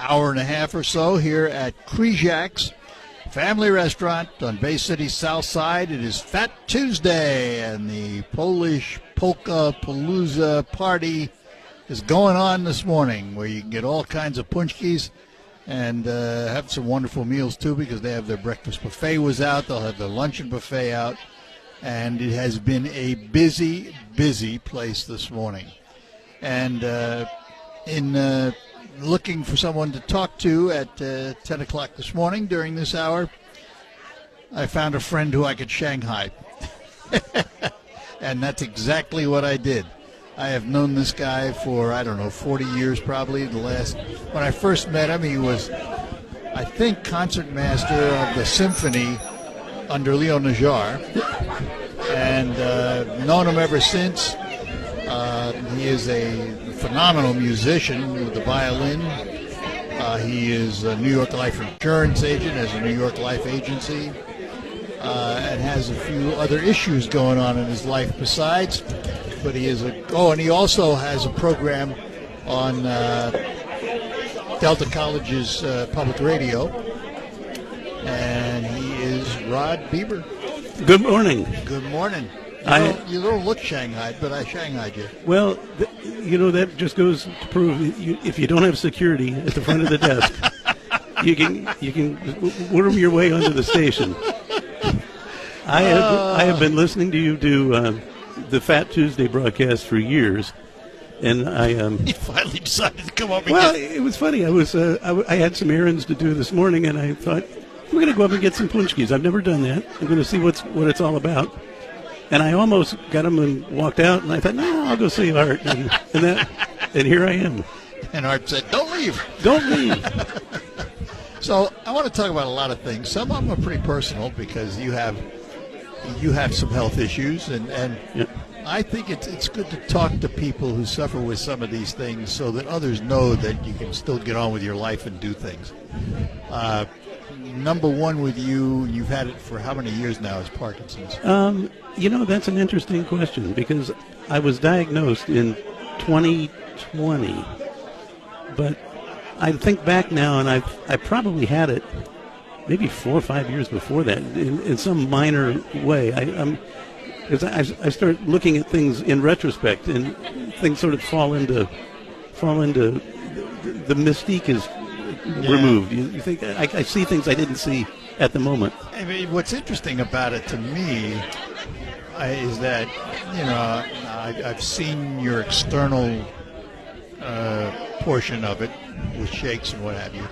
hour and a half or so here at Krijak's Family Restaurant on Bay City's South Side. It is Fat Tuesday, and the Polish Polka Palooza party is going on this morning, where you can get all kinds of punchkis and have some wonderful meals, too, because they have their breakfast buffet was out. They'll have their luncheon buffet out. And it has been a busy, busy place this morning. And in looking for someone to talk to at 10 o'clock this morning during this hour, I found a friend who I could Shanghai. And that's exactly what I did. I have known this guy for, 40 years probably. When I first met him, he was, I think, concertmaster of the symphony under Leo Najar, and known him ever since. He is a phenomenal musician with the violin. He is a New York Life insurance agent, has a New York Life agency, and has a few other issues going on in his life besides. But he is and he also has a program on Delta College's public radio, and he is Rod Bieber. Good morning. Good morning. You don't look Shanghaied, but I Shanghaied you. Well, that just goes to prove if you don't have security at the front of the desk, you can worm your way onto the station. I have been listening to you do the Fat Tuesday broadcast for years, and You finally decided to come up and Well, it was funny. I had some errands to do this morning, and I thought, I'm going to go up and get some punchkis. I've never done that. I'm going to see what it's all about. And I almost got them and walked out, and I thought, no, I'll go see Art. And here I am. And Art said, don't leave. Don't leave. So I want to talk about a lot of things. Some of them are pretty personal because you have some health issues, and yeah. I think it's good to talk to people who suffer with some of these things so that others know that you can still get on with your life and do things. Number one with you've had it for how many years now, is Parkinson's? That's an interesting question because I was diagnosed in 2020, but I think back now, and I probably had it maybe 4 or 5 years before that in some minor way. Because I start looking at things in retrospect, and things sort of fall into the mystique is removed. You think I see things I didn't see at the moment. I mean, what's interesting about it to me is that I've seen your external portion of it with shakes and what have you.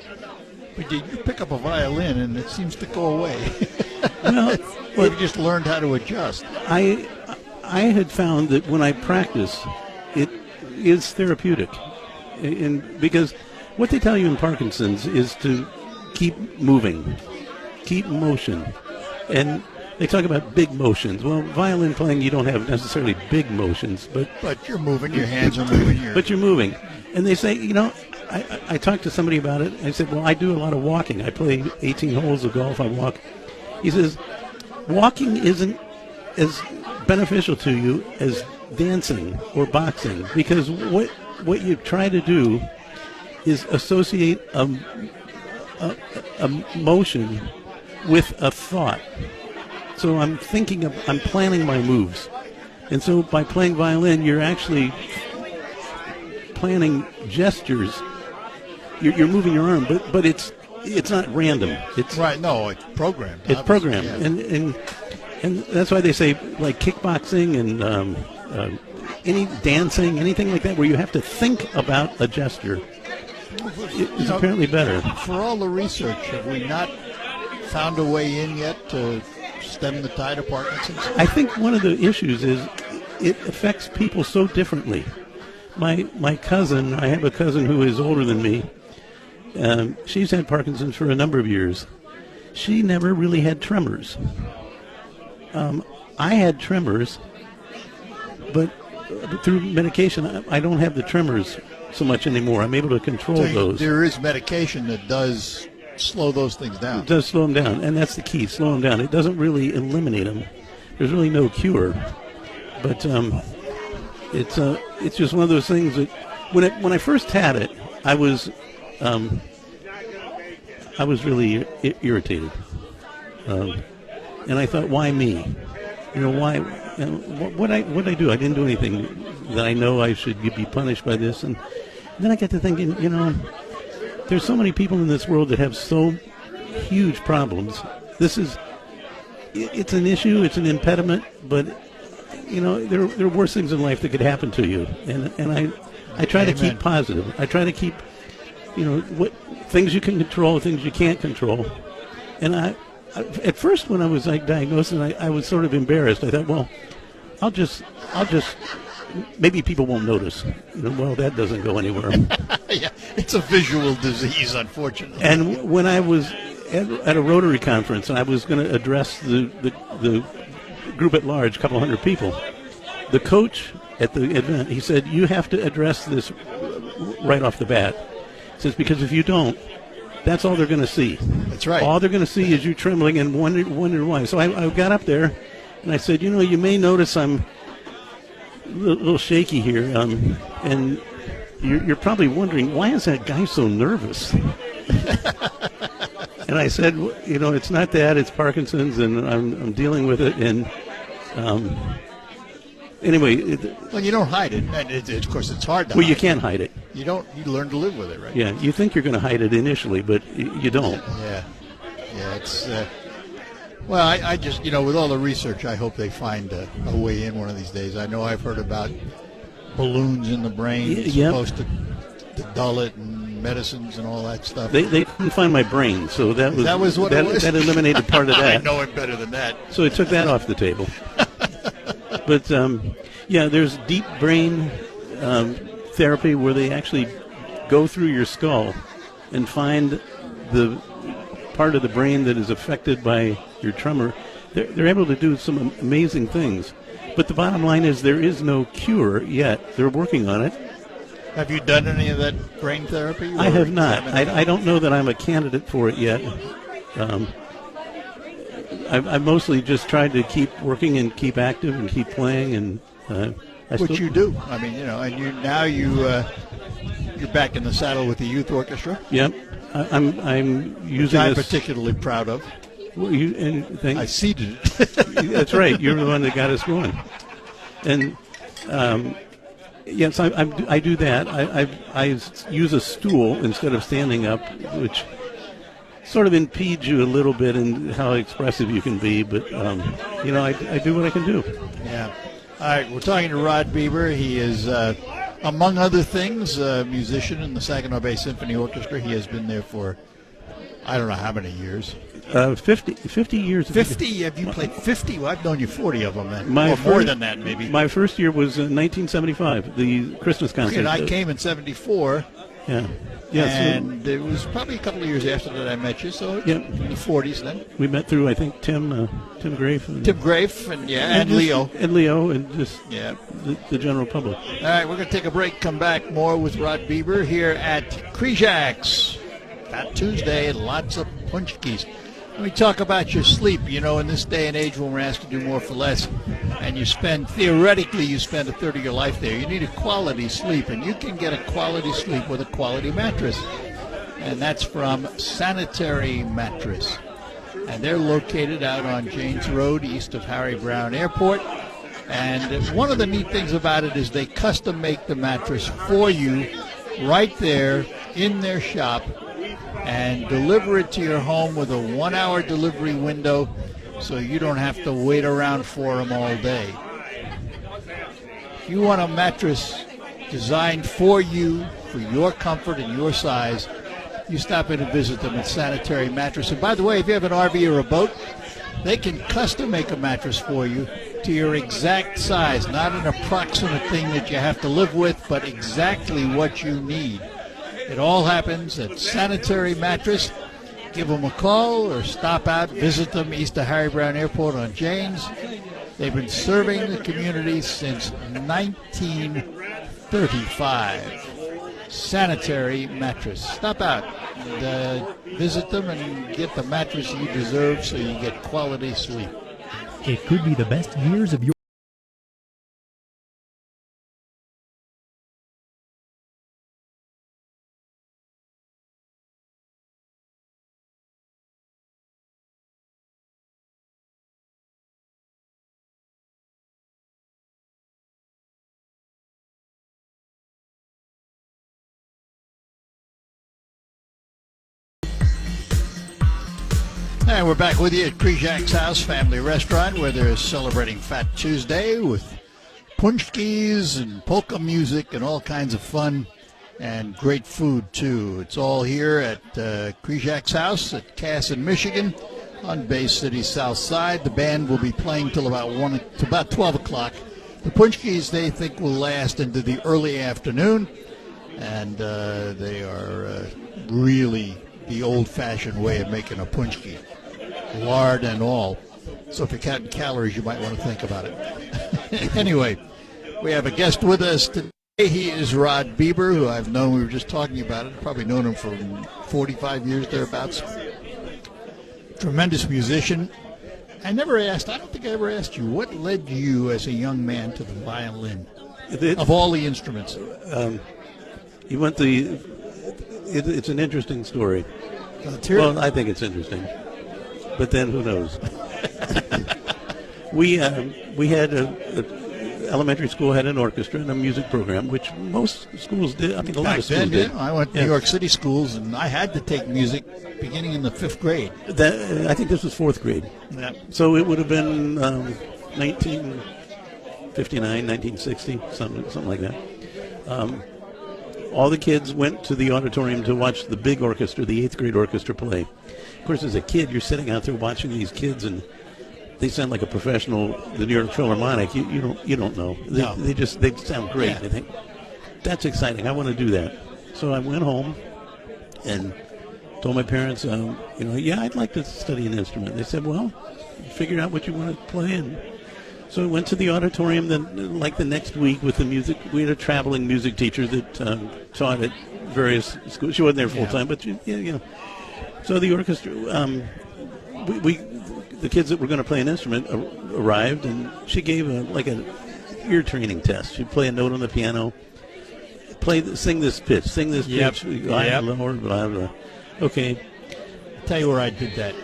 But you pick up a violin and it seems to go away. Or you just learned how to adjust. I had found that when I practice, it is therapeutic, and because what they tell you in Parkinson's is to keep moving, keep motion, and they talk about big motions. Well, violin playing, you don't have necessarily big motions, but you're moving. Your hands are moving. But you're moving, and they say, I talked to somebody about it. I said, well, I do a lot of walking. I play 18 holes of golf. I walk. He says, walking isn't as beneficial to you as dancing or boxing, because what you try to do is associate a motion with a thought. So I'm planning my moves. And so by playing violin, you're actually planning gestures. You're moving your arm, but it's not random. It's right. No, it's programmed. It's programmed, yeah. and that's why they say like kickboxing and any dancing, anything like that, where you have to think about a gesture. It's apparently better. For all the research, have we not found a way in yet to stem the tide of Parkinson's? I think one of the issues is it affects people so differently. My cousin, I have a cousin who is older than me. She's had Parkinson's for a number of years. She never really had tremors. I had tremors, but through medication, I don't have the tremors so much anymore. I'm able to control those. There is medication that does slow those things down. It does slow them down, and that's the key, slow them down. It doesn't really eliminate them. There's really no cure. But it's just one of those things that when I first had it, I was I was really irritated, and I thought, why me? You know, why? What I do? I didn't do anything that I know I should be punished by this. And then I got to thinking, you know, there's so many people in this world that have so huge problems. It's an issue, it's an impediment, but you know, there are worse things in life that could happen to you. And I try to keep positive. I try to keep, you know, what things you can control, things you can't control. And I at first, when I was diagnosed, and I was sort of embarrassed. I thought, well, I'll just maybe people won't notice. You know, well, that doesn't go anywhere. Yeah, it's a visual disease, unfortunately. And when I was at a Rotary conference, and I was going to address the group at large, a couple hundred people, the coach at the event, he said, you have to address this right off the bat. He says, because if you don't, that's all they're going to see. That's right. All they're going to see is you trembling and wonder why. So I got up there, and I said, you know, you may notice I'm a little shaky here, and you're probably wondering, why is that guy so nervous? And I said, you know, it's not that, it's Parkinson's, and I'm dealing with it. And anyway. Well, you don't hide it. And of course, it's hard to Well, hide you can't hide it. You don't. You learn to live with it, right? Yeah, you think you're going to hide it initially, but you don't. Yeah. It's. Well, I just, you know, with all the research, I hope they find a way in one of these days. I know I've heard about balloons in the brain supposed to dull it, and medicines and all that stuff. They couldn't find my brain, so that was what it was? That eliminated part of that. I know it better than that. So it took that off the table. But yeah, there's deep brain therapy where they actually go through your skull and find the part of the brain that is affected by your tremor. They're able to do some amazing things. But the bottom line is there is no cure yet. They're working on it. Have you done any of that brain therapy? I have not. I don't know that I'm a candidate for it yet. I've mostly just tried to keep working and keep active and keep playing, and which you do. I mean, you know, and you're back in the saddle with the youth orchestra. Yep, I'm using. Which I'm particularly proud of. Well, I seeded it. That's right. You're the one that got us going. And yes, I do that. I use a stool instead of standing up, which sort of impedes you a little bit in how expressive you can be. But you know, I do what I can do. Yeah. All right. We're talking to Rod Beaver. He is, among other things, a musician in the Saginaw Bay Symphony Orchestra. He has been there for I don't know how many years. 50 years. 50? Have you played 50? Well, I've known you 40 of them then. More than that, maybe. My first year was 1975, the Christmas concert. And I came in 74. Yeah. And it was probably a couple of years after that I met you, so in the 40s then. We met through, I think, Tim Grafe. Tim Grafe and Leo. And Leo and just the general public. All right, we're going to take a break, come back more with Rod Beaver here at Krizak's. Fat Tuesday, lots of punchkis. Let me talk about your sleep. You know, in this day and age when we're asked to do more for less, and theoretically, you spend a third of your life there, you need a quality sleep, and you can get a quality sleep with a quality mattress. And that's from Sanitary Mattress. And they're located out on Janes Road, east of Harry Brown Airport. And one of the neat things about it is they custom make the mattress for you right there in their shop, and deliver it to your home with a 1-hour delivery window so you don't have to wait around for them all day. If you want a mattress designed for you, for your comfort and your size, you stop in and visit them at Sanitary Mattress. And by the way, if you have an RV or a boat, they can custom make a mattress for you to your exact size, not an approximate thing that you have to live with, but exactly what you need. It all happens at Sanitary Mattress. Give them a call or stop out, visit them east of Harry Brown Airport on Janes. They've been serving the community since 1935. Sanitary Mattress. Stop out and visit them and get the mattress you deserve so you get quality sleep. It could be the best years of your And we're back with you at Krizak's House Family Restaurant, where they're celebrating Fat Tuesday with punchkis and polka music and all kinds of fun and great food, too. It's all here at Krizak's House at Cass in Michigan on Bay City South Side. The band will be playing till about 12 o'clock. The punchkis, they think, will last into the early afternoon, and they are really the old-fashioned way of making a punchki, lard and all. So if you're counting calories, you might want to think about it. Anyway, we have a guest with us today. He is Rod Bieber, who I've known. We were just talking about it. Probably known him for 45 years, thereabouts. Tremendous musician. I don't think I ever asked you, what led you as a young man to the violin, of all the instruments? It's an interesting story. Well, I think it's interesting, but then who knows? We had elementary school had an orchestra and a music program, which most schools did. I mean, a lot of schools did. I went to New York City schools, and I had to take music beginning in the 5th grade. I think this was 4th grade. Yeah. So it would have been 1959, 1960, something like that. All the kids went to the auditorium to watch the big orchestra, the 8th grade orchestra play. Of course, as a kid, you're sitting out there watching these kids, and they sound like a professional, the New York Philharmonic. You don't know. They sound great. Yeah. I think that's exciting. I want to do that. So I went home and told my parents, I'd like to study an instrument. They said, well, figure out what you want to play. And so I went to the auditorium. Then, like the next week, with the music, we had a traveling music teacher that taught at various schools. She wasn't there full time, but So the orchestra, the kids that were going to play an instrument arrived, and she gave an ear training test. She'd play a note on the piano, sing this pitch, pitch, blah, blah, blah. Okay. I'll tell you where I did that.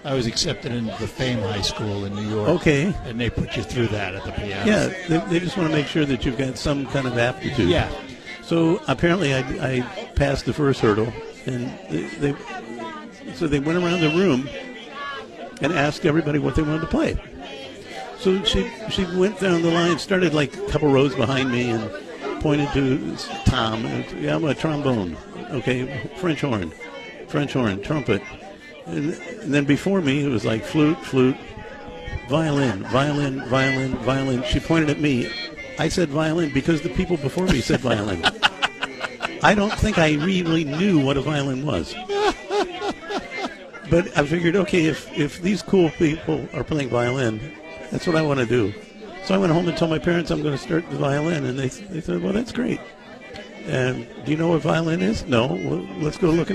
I was accepted into the Fame High School in New York. Okay. And they put you through that at the piano. Yeah, they just want to make sure that you've got some kind of aptitude. Yeah. So apparently I passed the first hurdle, and they went around the room and asked everybody what they wanted to play. So she went down the line, started like a couple rows behind me, and pointed to Tom. Yeah, I'm a trombone. Okay, French horn, trumpet. And then before me, it was like flute, violin. She pointed at me. I said violin because the people before me said violin. I don't think I really knew what a violin was. But I figured, okay, if these cool people are playing violin, that's what I want to do. So I went home and told my parents I'm going to start the violin, and they said, well, that's great. And do you know what violin is? No. Well, let's go look.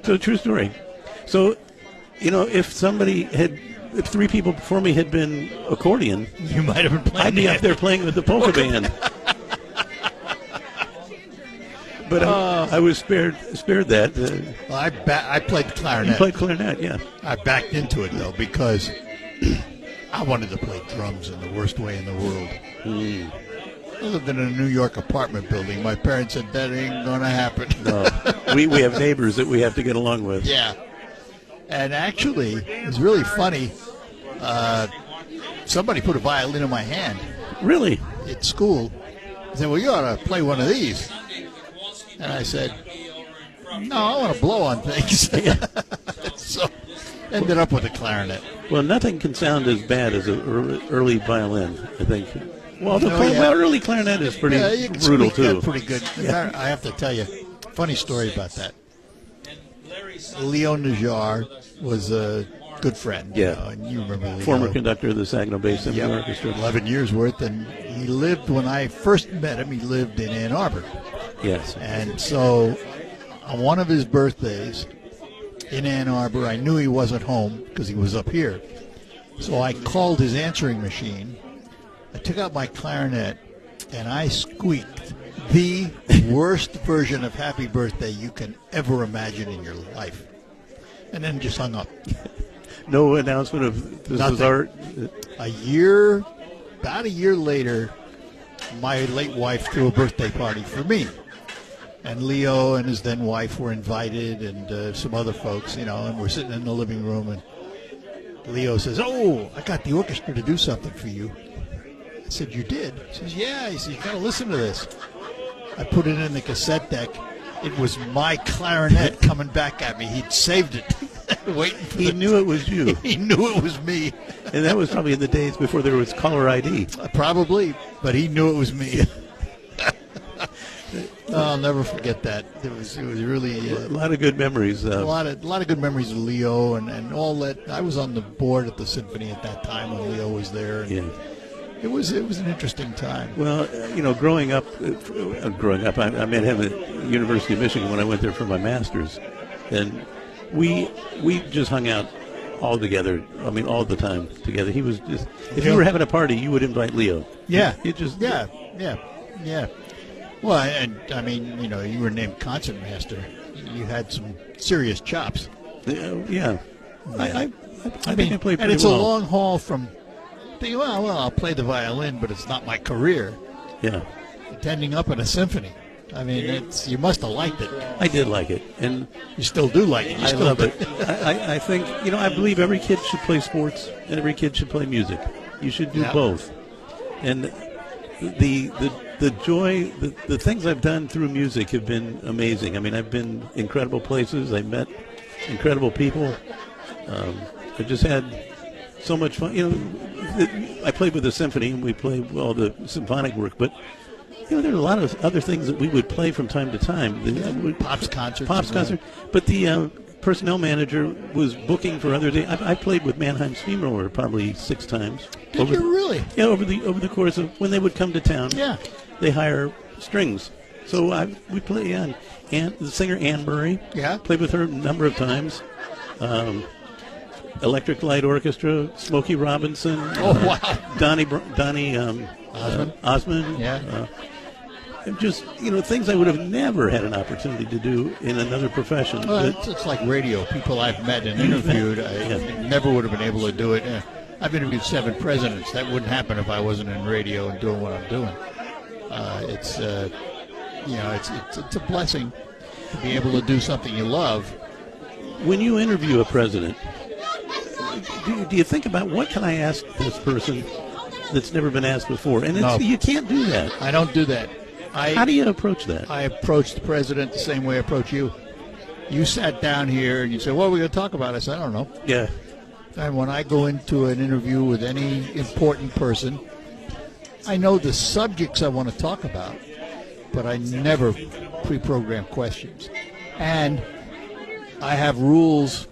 So true story. So, if 3 people before me had been accordion, you might have been playing. I'd be up there playing with the polka band. But I was spared that. Well, I played the clarinet. You played clarinet, yeah. I backed into it, though, because I wanted to play drums in the worst way in the world. I lived in a New York apartment building. My parents said, that ain't going to happen. No. We have neighbors that we have to get along with. Yeah. And actually, it's really funny. Somebody put a violin in my hand. Really? At school. They said, well, you ought to play one of these. And I said, no, I want to blow on things. So ended up with a clarinet. Well, nothing can sound as bad as an early violin, I think. Well, early clarinet is pretty brutal, too. Pretty good. Yeah. I have to tell you, funny story about that. Leo Najjar was a good friend. Yeah. And you remember Leo. Former conductor of the Saginaw Bay Symphony Orchestra. 11 years worth. And he lived, when I first met him, he lived in Ann Arbor. Yes. And so on one of his birthdays in Ann Arbor, I knew he wasn't home because he was up here. So I called his answering machine. I took out my clarinet, and I squeaked the worst version of Happy Birthday you can ever imagine in your life. And then just hung up. No announcement of this Nothing. was art? About a year later, my late wife threw a birthday party for me. And Leo and his then wife were invited, and some other folks, and we're sitting in the living room, and Leo says, "Oh, I got the orchestra to do something for you." I said, "You did?" He says, "Yeah." He says, "You got to listen to this." I put it in the cassette deck. It was my clarinet coming back at me. He'd saved it, waiting for He knew it was you. He knew it was me. And that was probably in the days before there was caller ID. Probably, but he knew it was me. I'll never forget that. It was really A lot of good memories. a lot of good memories of Leo and all that. I was on the board at the symphony at that time when Leo was there. And Yeah. it was an interesting time. Well, growing up, I met him at University of Michigan when I went there for my master's, and we just hung out all together. I mean, all the time together. He was just, if you were having a party, you would invite Leo. Yeah, It just yeah. Well, and I mean, you were named concertmaster. You had some serious chops. yeah. I think I played and pretty it's well. a long haul from thinking, well, I'll play the violin, but it's not my career. Yeah, Attending up at a symphony. I mean, you must have liked it. I did like it, and You still do like it. You I still love do. it. I think I believe every kid should play sports and every kid should play music. You should do Yeah. both. And the joy, the things I've done through music have been amazing. I mean, I've been incredible places. I met incredible people. I just had so much fun. I played with the symphony and we played all the symphonic work, but there are a lot of other things that we would play from time to time. Pops concerts. Pops concert. But the personnel manager was booking for other days. I played with Mannheim Steamroller probably 6 times. Did you really? Yeah, over the course of when they would come to town. Yeah. They hire strings. So we play and the singer Anne Murray. Yeah. Played with her a number of times. Electric Light Orchestra, Smokey Robinson. Oh, wow. Donnie Osmond. Osmond. Yeah. And just things I would have never had an opportunity to do in another profession. Well, But- it's like radio. People I've met and interviewed, I never would have been able to do it. I've interviewed 7 presidents. That wouldn't happen if I wasn't in radio and doing what I'm doing. It's a blessing to be able to do something you love. When you interview a president, do you think about what can I ask this person that's never been asked before? And No. you can't do that. I don't do that. How do you approach that? I approach the president the same way I approach you. You sat down here and you said, "What are we going to talk about?" I said, "I don't know." Yeah. And when I go into an interview with any important person, I know the subjects I want to talk about, but I never pre-program questions. And I have rules.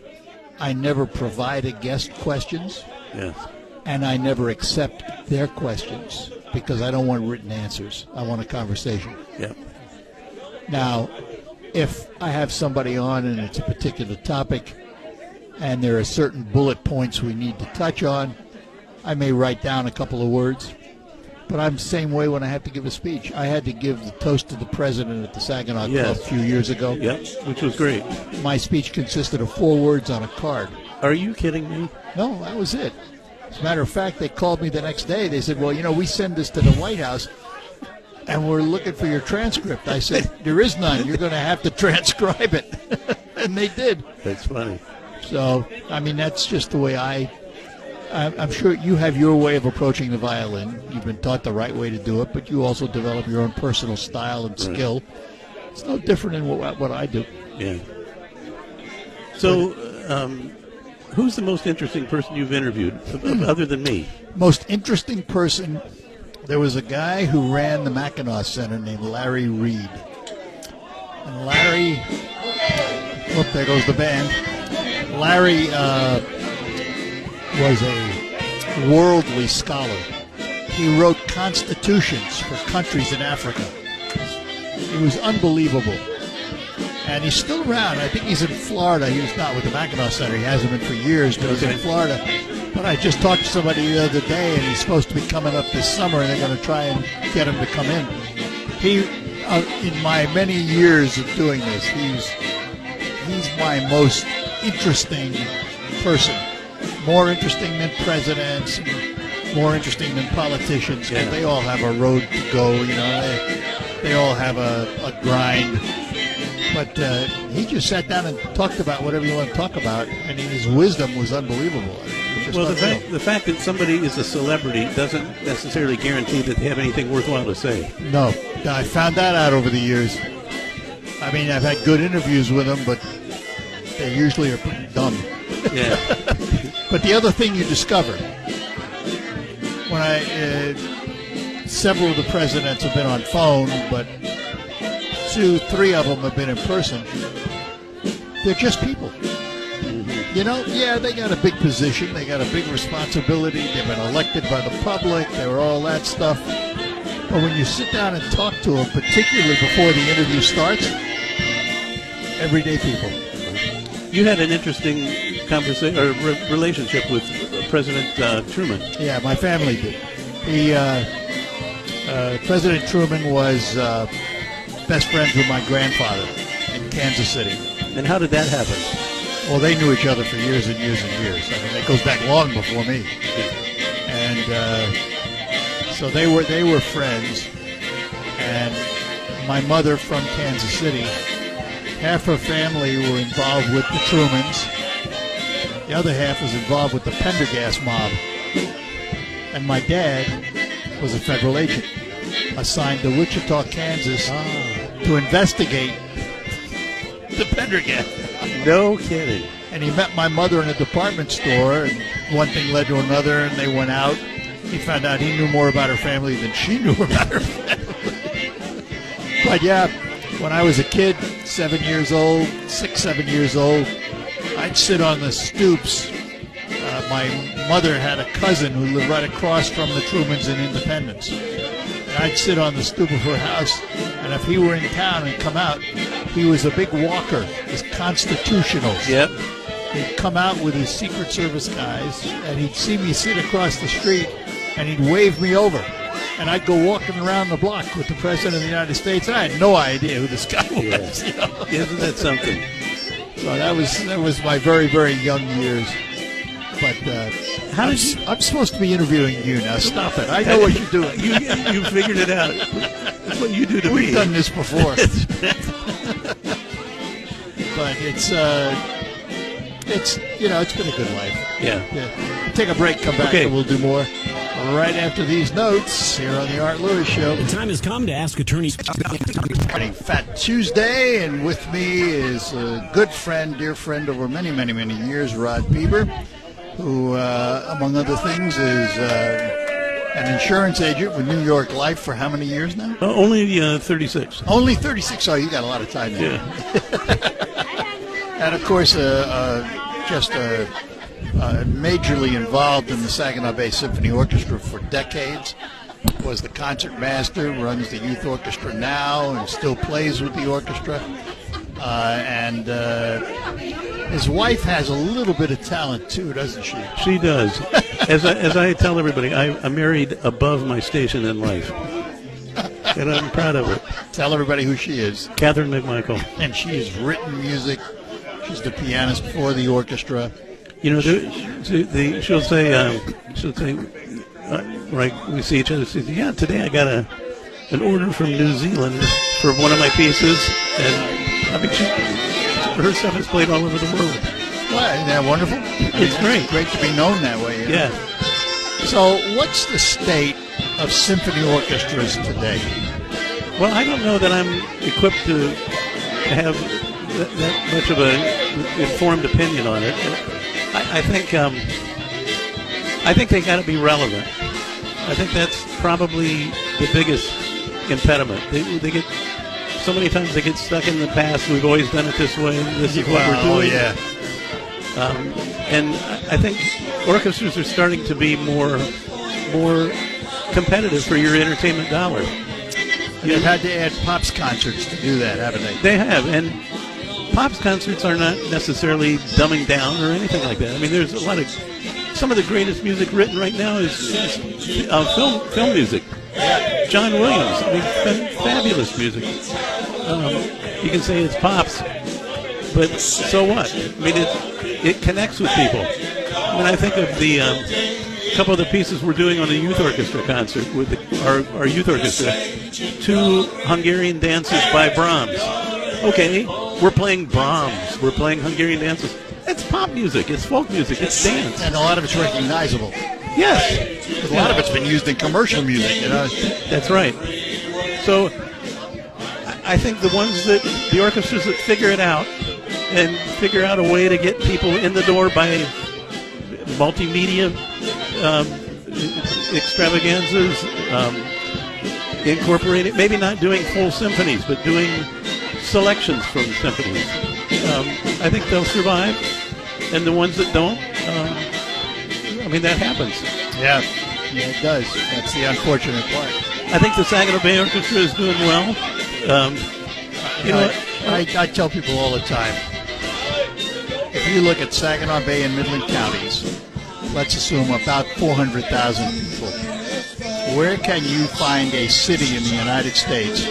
I never provide a guest questions, Yeah. and I never accept their questions because I don't want written answers. I want a conversation. Yeah. Now, if I have somebody on and it's a particular topic and there are certain bullet points we need to touch on, I may write down a couple of words. But I'm the same way when I have to give a speech. I had to give the toast to the president at the Saginaw Club Yes. a few years ago. Yeah. Which was great. My speech consisted of 4 words on a card. Are you kidding me? No, that was it. As a matter of fact, they called me the next day. They said, "Well, we send this to the White House, and we're looking for your transcript." I said, "There is none. You're going to have to transcribe it." And they did. That's funny. So, I mean, that's just the way I'm sure you have your way of approaching the violin. You've been taught the right way to do it, but you also develop your own personal style and skill. It's no different in what I do. Yeah. So, who's the most interesting person you've interviewed, other than me? Most interesting person, there was a guy who ran the Mackinac Center named Larry Reed. And Larry, there goes the band. Larry was a worldly scholar. He wrote constitutions for countries in Africa. He was unbelievable. And he's still around. I think he's in Florida. He was not with the Mackinac Center. He hasn't been for years, but he's in Florida. But I just talked to somebody the other day, and he's supposed to be coming up this summer, and they're going to try and get him to come in. He, in my many years of doing this, he's my most interesting person. More interesting than presidents, more interesting than politicians, because they all have a road to go. they all have a grind. But he just sat down and talked about whatever you want to talk about, and his wisdom was unbelievable. It was just Well, unreal. the fact that somebody is a celebrity doesn't necessarily guarantee that they have anything worthwhile to say. No, I found that out over the years. I mean, I've had good interviews with them, but they usually are pretty dumb. Yeah. But the other thing you discover, when several of the presidents have been on phone, but 2, 3 of them have been in person, they're just people. You know, yeah, they got a big position, they got a big responsibility, they've been elected by the public, they were all that stuff. But when you sit down and talk to them, particularly before the interview starts, everyday people. You had an interesting conversation or relationship with President Truman. Yeah, my family did. President Truman was best friends with my grandfather in Kansas City. And how did that happen? Well, they knew each other for years and years and years. I mean, that goes back long before me. And so they were friends. And my mother from Kansas City, half her family were involved with the Trumans. The other half was involved with the Pendergast mob. And my dad was a federal agent assigned to Wichita, Kansas to investigate the Pendergast. No kidding. And he met my mother in a department store, and one thing led to another, and they went out. He found out he knew more about her family than she knew about her family. But yeah, when I was a kid, 7 years old, 6, 7 years old, I'd sit on the stoops. My mother had a cousin who lived right across from the Trumans in Independence. And I'd sit on the stoop of her house, and if he were in town and come out, he was a big walker, his constitutionals. Yep. He'd come out with his Secret Service guys, and he'd see me sit across the street, and he'd wave me over. And I'd go walking around the block with the President of the United States, and I had no idea who this guy was. Yes. You know? Isn't that something? So that was my very, very young years. But How did you? I'm supposed to be interviewing you now. Stop it. I know what you're doing. You figured it out. That's what you do to me. We've done this before. But it's been a good life. Yeah. Take a break, come back, Okay. and we'll do more right after these notes here on the Art Lewis Show. The time has come to ask attorneys. Fat Tuesday, and with me is a good friend, dear friend over many, many, many years, Rod Bieber, who, among other things, is an insurance agent with New York Life for how many years now? Only 36. Only 36. Oh, you got a lot of time there. Yeah. And, of course, just majorly involved in the Saginaw Bay Symphony Orchestra for decades. Was the concert master, runs the youth orchestra now, and still plays with the orchestra. And his wife has a little bit of talent, too, doesn't she? She does. As I tell everybody, I'm married above my station in life. And I'm proud of it. Tell everybody who she is. Catherine McMichael. And she has written music. She's the pianist for the orchestra. You know, she'll say, right, we see each other, she says, yeah, today I got an order from New Zealand for one of my pieces, and I mean, her stuff is played all over the world. Well, isn't that wonderful? It's great. It's great to be known that way. You know? Yeah. So what's the state of symphony orchestras today? Well, I don't know that I'm equipped to have that much of an informed opinion on it. I think they got to be relevant. I think that's probably the biggest impediment. They get so many times they get stuck in the past. We've always done it this way. This is what we're doing. Oh yeah. And I think orchestras are starting to be more competitive for your entertainment dollar. They've had to add Pops concerts to do that, haven't they? They have, and Pops concerts are not necessarily dumbing down or anything like that. I mean, there's some of the greatest music written right now is film music. John Williams, I mean, fabulous music. You can say it's Pops, but so what? I mean, it connects with people. When I think of couple of the pieces we're doing on the youth orchestra concert with our youth orchestra, 2 Hungarian dances by Brahms. Okay, we're playing Brahms. We're playing Hungarian dances. It's pop music. It's folk music. It's dance. And a lot of it's recognizable. Yes. 'Cause a lot of it's been used in commercial music, you know. That's right. So I think the ones that, the orchestras that figure it out and figure out a way to get people in the door by multimedia extravaganzas, incorporating, maybe not doing full symphonies, but doing selections from symphonies. I think they'll survive. And the ones that don't, I mean, that happens. Yeah, it does. That's the unfortunate part. I think the Saginaw Bay Orchestra is doing well. You know, I tell people all the time, if you look at Saginaw Bay and Midland counties, let's assume about 400,000 people, where can you find a city in the United States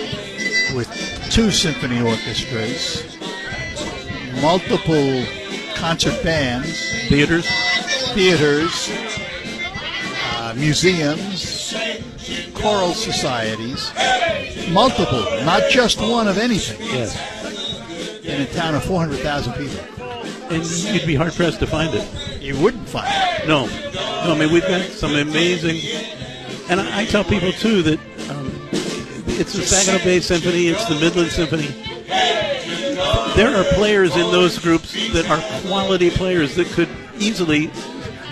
with 2 symphony orchestras, multiple concert bands, theaters, museums, choral societies, multiple, not just one of anything, yes. in a town of 400,000 people? And you'd be hard pressed to find it. You wouldn't find it. No, I mean, we've got some amazing, and I tell people too that it's the Saginaw Bay Symphony, it's the Midland Symphony. There are players in those groups that are quality players that could easily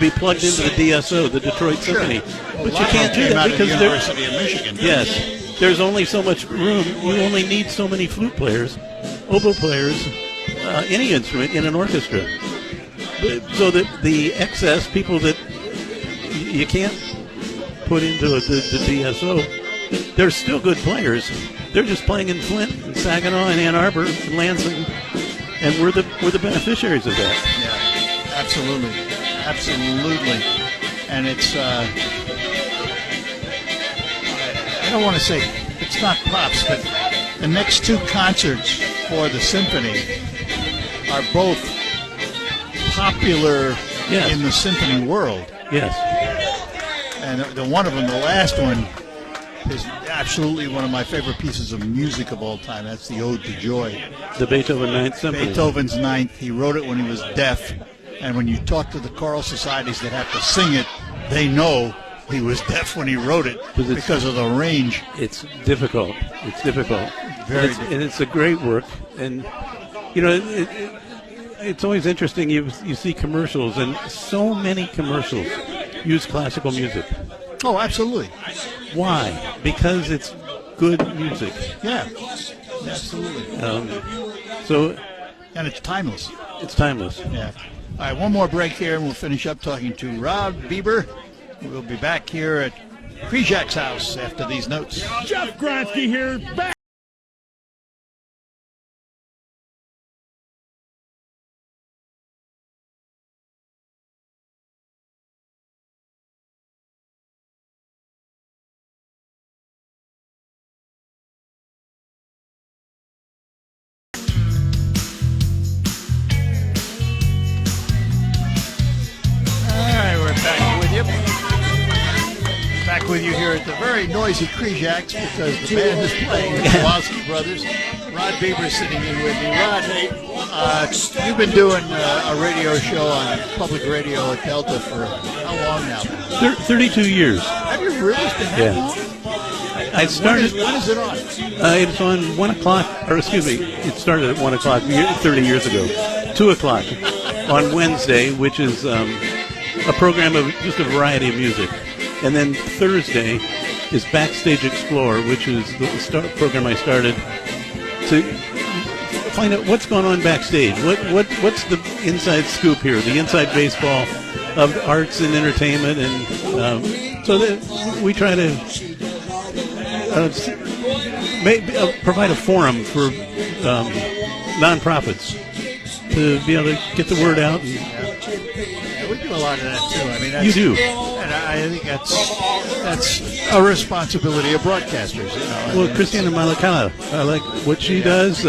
be plugged into the DSO, the Detroit Symphony. But you can't do that because the University of Michigan. Yes, there's only so much room. You only need so many flute players, oboe players, any instrument in an orchestra. So that the excess people that you can't put into the DSO, they're still good players. They're just playing in Flint and Saginaw and Ann Arbor and Lansing, and we're the beneficiaries of that. Yeah, absolutely. And it's I don't want to say it's not props, but the next 2 concerts for the symphony are both popular Yes. in the symphony world. Yes. And the one of them, the last one, is absolutely one of my favorite pieces of music of all time. That's the Ode to Joy. The Beethoven Ninth Symphony. Beethoven's Ninth. He wrote it when he was deaf. And when you talk to the choral societies that have to sing it, they know he was deaf when he wrote it because of the range. It's difficult. Very and it's a great work. And, you know, it's always interesting. You see commercials, and so many commercials use classical music. Oh, absolutely. Why? Because it's good music. Yeah, absolutely. And it's timeless. It's timeless. Yeah. All right, one more break here, and we'll finish up talking to Rod Bieber. We'll be back here at Krijak's house after these notes. Jeff Gronsky here, back. With you here at the very noisy Krijak's because the band is playing, the Kowalski Brothers. Rod Bieber sitting in with me. Rod, hey, you've been doing a radio show on public radio at Delta for how long now? 32 years. Have you really been that long? I started. When is it on? It's on 1 o'clock, or excuse me, it started at 1 o'clock 30 years ago. 2 o'clock on Wednesday, which is a program of just a variety of music. And then Thursday is Backstage Explore, which is the program I started to find out what's going on backstage. What's the inside scoop here, the inside baseball of arts and entertainment, and so that we try to provide a forum for nonprofits to be able to get the word out. We do a lot of that too. I mean, you do. And I think that's a responsibility of broadcasters. You know? Well, Christina Malakala, I like what she does.